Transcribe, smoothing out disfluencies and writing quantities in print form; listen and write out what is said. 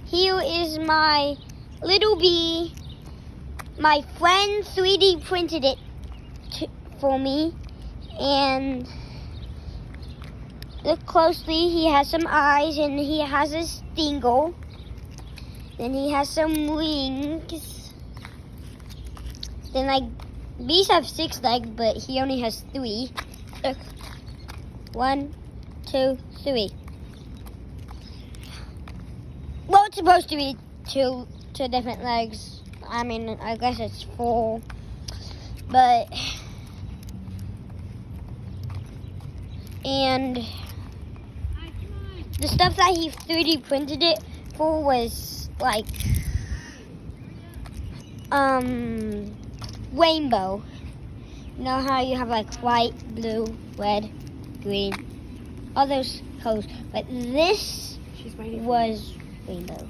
here is my little bee. My friend 3D printed it for me, and look closely. He has some eyes, and he has a stingle. Then he has some wings. Then like bees have 6 legs, but he only has 3. Look, 1, 2, 3. Well, it's supposed to be two different legs. I mean, I guess it's 4, but and the stuff that he 3D printed it for was like rainbow. You know how you have like white, blue, red, green, all those colors, but this was rainbow.